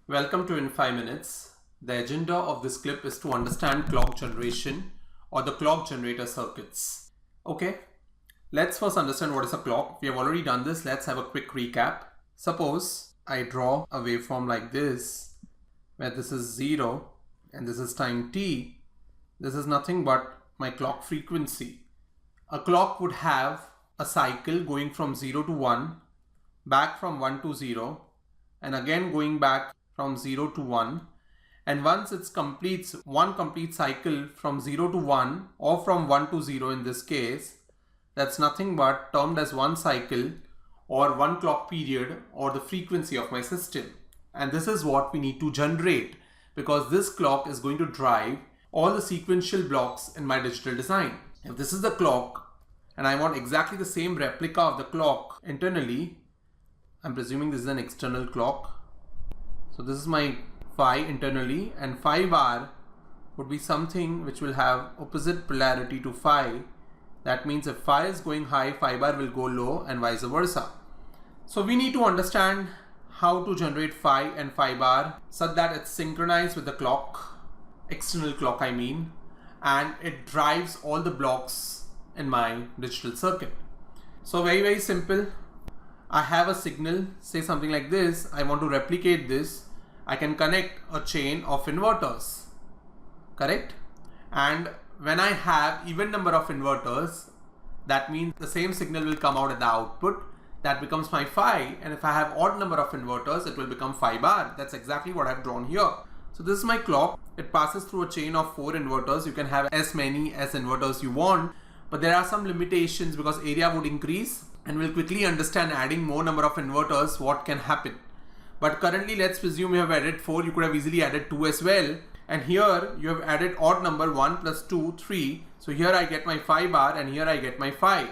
Welcome to In 5 Minutes. The agenda of this clip is to understand clock generation or the clock generator circuits. Okay, let's first understand what is a clock. We have already done this. Let's have a quick recap. Suppose I draw a waveform like this, where this is 0 and this is time t. This is nothing but my clock frequency. A clock would have a cycle going from 0 to 1, back from 1 to 0, and again going back from 0 to 1, and once it completes one complete cycle from 0 to 1 or from 1 to 0 in this case, that's nothing but termed as one cycle or one clock period or the frequency of my system. And this is what we need to generate, because this clock is going to drive all the sequential blocks in my digital design. If this is the clock and I want exactly the same replica of the clock internally, I'm presuming this is an external clock. So this is my phi internally, and phi bar would be something which will have opposite polarity to phi. That means if phi is going high, phi bar will go low, and vice versa. So we need to understand how to generate phi and phi bar such that it's synchronized with the clock, external clock I mean, and it drives all the blocks in my digital circuit. So very simple. I have a signal, say something like this. I want to replicate this. I can connect a chain of inverters, correct? And when I have even number of inverters, that means the same signal will come out at the output. That becomes my phi. And if I have odd number of inverters, it will become phi bar. That's exactly what I've drawn here. So this is my clock. It passes through a chain of 4 inverters. You can have as many as inverters you want, but there are some limitations because area would increase, and we'll quickly understand adding more number of inverters what can happen. But currently let's presume you have added 4. You could have easily added 2 as well, and here you have added odd number 1 plus 2, 3. So here I get my phi bar and here I get my phi.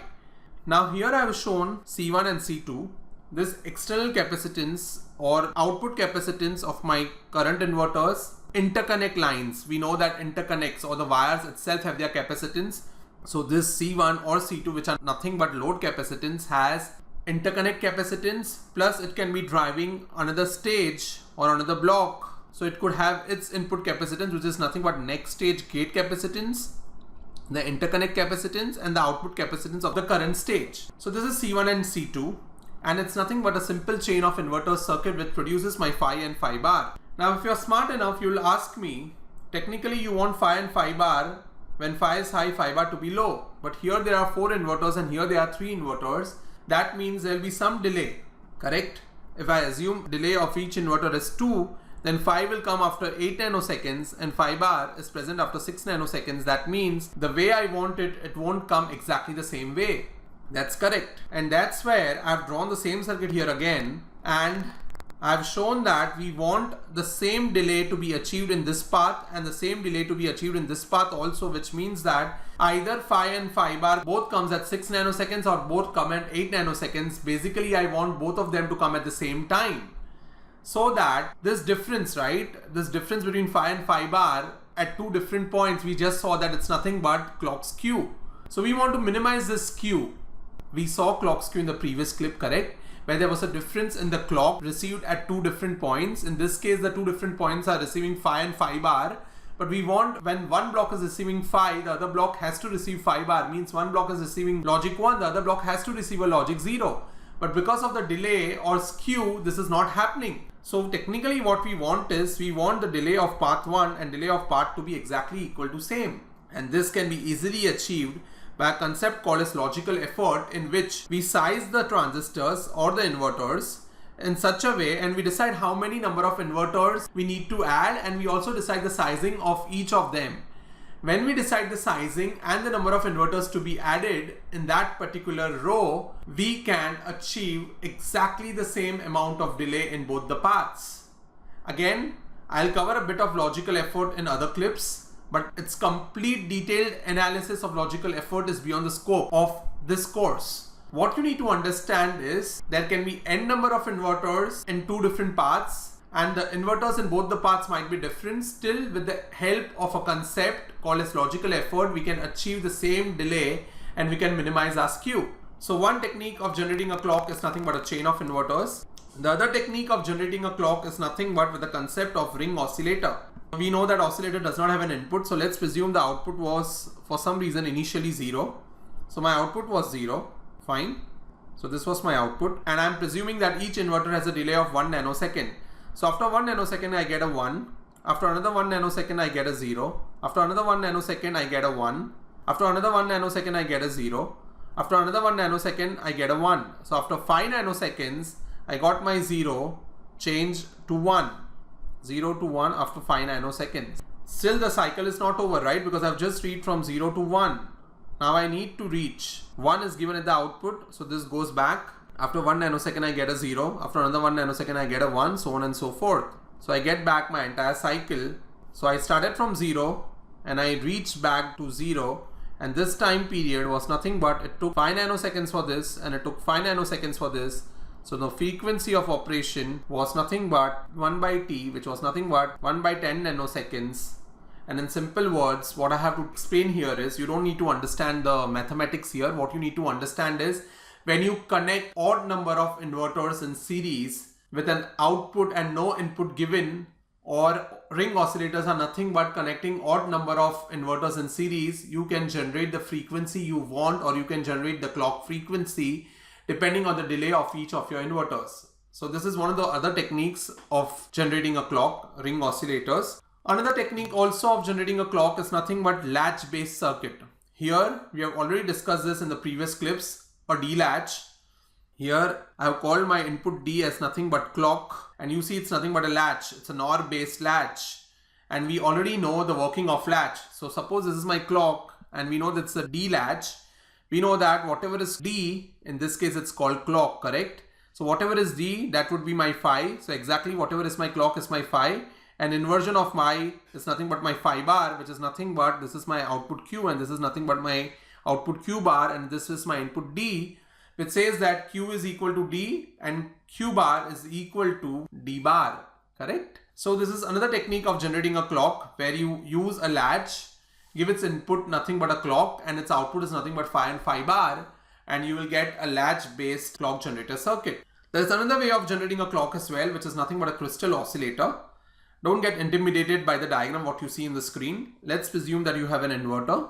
Now here I have shown C1 and C2. This external capacitance or output capacitance of my current inverters, interconnect lines. We know that interconnects or the wires itself have their capacitance. So this C1 or C2, which are nothing but load capacitance, has interconnect capacitance, plus it can be driving another stage or another block. So it could have its input capacitance, which is nothing but next stage gate capacitance, the interconnect capacitance, and the output capacitance of the current stage. So this is C1 and C2, and it's nothing but a simple chain of inverter circuit which produces my phi and phi bar. Now if you're smart enough, you'll ask me, technically you want phi and phi bar when phi is high, phi bar to be low. But here there are 4 inverters and here there are 3 inverters. That means there will be some delay, correct? If I assume delay of each inverter is 2, then phi will come after 8 nanoseconds and phi bar is present after 6 nanoseconds. That means the way I want it, it won't come exactly the same way. That's correct. And that's where I've drawn the same circuit here again, and I've shown that we want the same delay to be achieved in this path and the same delay to be achieved in this path also, which means that either phi and phi bar both comes at 6 nanoseconds or both come at 8 nanoseconds. Basically, I want both of them to come at the same time. So that this difference, right? This difference between phi and phi bar at 2 different points, we just saw that it's nothing but clock skew. So we want to minimize this skew. We saw clock skew in the previous clip, correct? Where there was a difference in the clock received at 2 different points. In this case, the 2 different points are receiving phi and phi bar. But we want, when one block is receiving phi, the other block has to receive phi bar. Means one block is receiving logic 1, the other block has to receive a logic 0. But because of the delay or skew, this is not happening. So technically what we want is, we want the delay of path 1 and delay of path to be exactly equal to same. And this can be easily achieved by a concept called as logical effort, in which we size the transistors or the inverters in such a way, and we decide how many number of inverters we need to add, and we also decide the sizing of each of them. When we decide the sizing and the number of inverters to be added in that particular row, we can achieve exactly the same amount of delay in both the paths. Again, I'll cover a bit of logical effort in other clips, but its complete detailed analysis of logical effort is beyond the scope of this course. What you need to understand is there can be n number of inverters in 2 different paths, and the inverters in both the paths might be different. Still, with the help of a concept called as logical effort, we can achieve the same delay and we can minimize our skew. So one technique of generating a clock is nothing but a chain of inverters. The other technique of generating a clock is nothing but with the concept of ring oscillator. We know that oscillator does not have an input, so let's presume the output was for some reason initially 0. So my output was 0, fine. So this was my output, and I'm presuming that each inverter has a delay of 1 nanosecond. So after 1 nanosecond I get a 1, after another 1 nanosecond I get a 0, after another 1 nanosecond I get a 1, after another 1 nanosecond I get a 0, after another 1 nanosecond I get a 1. So after 5 nanoseconds I got my 0 changed to 1. 0 to 1 after 5 nanoseconds. Still the cycle is not over, right? Because I've just reached from 0 to 1. Now I need to reach. 1 is given at the output, so this goes back. After 1 nanosecond I get a 0. After another 1 nanosecond I get a 1, so on and so forth. So I get back my entire cycle. So I started from 0 and I reached back to 0. And this time period was nothing but it took 5 nanoseconds for this and it took 5 nanoseconds for this. So the frequency of operation was nothing but 1 by t, which was nothing but 1 by 10 nanoseconds. And in simple words, what I have to explain here is you don't need to understand the mathematics here. What you need to understand is when you connect odd number of inverters in series with an output and no input given, or ring oscillators are nothing but connecting odd number of inverters in series, you can generate the frequency you want, or you can generate the clock frequency depending on the delay of each of your inverters. So this is one of the other techniques of generating a clock, ring oscillators. Another technique also of generating a clock is nothing but latch based circuit. Here we have already discussed this in the previous clips, a D-latch. Here I have called my input D as nothing but clock, and you see it's nothing but a latch. It's an OR based latch, and we already know the working of latch. So suppose this is my clock and we know that's a D-latch. We know that whatever is D, in this case it's called clock, correct? So whatever is D, that would be my phi. So exactly whatever is my clock is my phi, and inversion of my is nothing but my phi bar, which is nothing but this is my output Q and this is nothing but my output Q bar, and this is my input D, which says that Q is equal to D and Q bar is equal to D bar, correct? So this is another technique of generating a clock where you use a latch, give its input nothing but a clock and its output is nothing but phi and phi bar, and you will get a latch based clock generator circuit. There is another way of generating a clock as well, which is nothing but a crystal oscillator. Don't get intimidated by the diagram what you see in the screen. Let's presume that you have an inverter.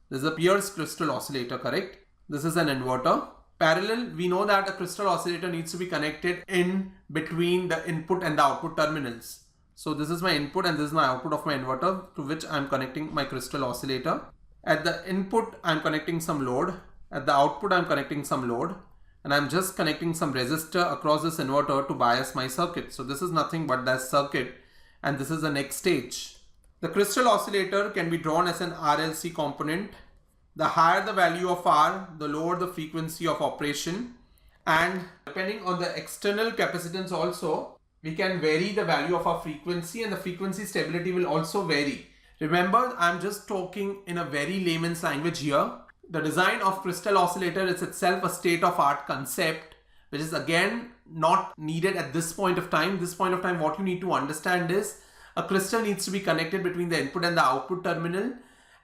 This is a Pierce crystal oscillator, correct? This is an inverter. Parallel, we know that a crystal oscillator needs to be connected in between the input and the output terminals. So this is my input and this is my output of my inverter, to which I am connecting my crystal oscillator. At the input I am connecting some load. At the output I am connecting some load. And I am just connecting some resistor across this inverter to bias my circuit. So this is nothing but that circuit, and this is the next stage. The crystal oscillator can be drawn as an RLC component. The higher the value of R, the lower the frequency of operation, and depending on the external capacitance also, we can vary the value of our frequency, and the frequency stability will also vary. Remember, I'm just talking in a very layman's language here. The design of crystal oscillator is itself a state-of-art concept, which is again not needed at this point of time. This point of time, what you need to understand is a crystal needs to be connected between the input and the output terminal.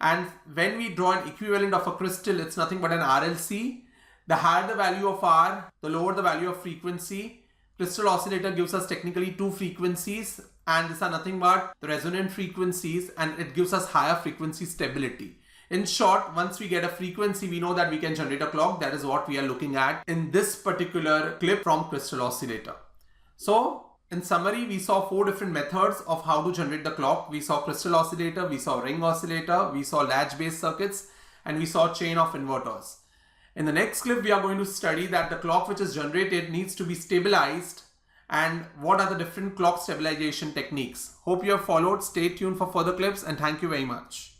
And when we draw an equivalent of a crystal, it's nothing but an RLC. The higher the value of R, the lower the value of frequency. Crystal oscillator gives us technically two frequencies, and these are nothing but the resonant frequencies, and it gives us higher frequency stability. In short, once we get a frequency, we know that we can generate a clock. That is what we are looking at in this particular clip from crystal oscillator. So in summary, we saw 4 different methods of how to generate the clock. We saw crystal oscillator, we saw ring oscillator, we saw latch based circuits, and we saw chain of inverters. In the next clip, we are going to study that the clock which is generated needs to be stabilized, and what are the different clock stabilization techniques. Hope you have followed. Stay tuned for further clips, and thank you very much.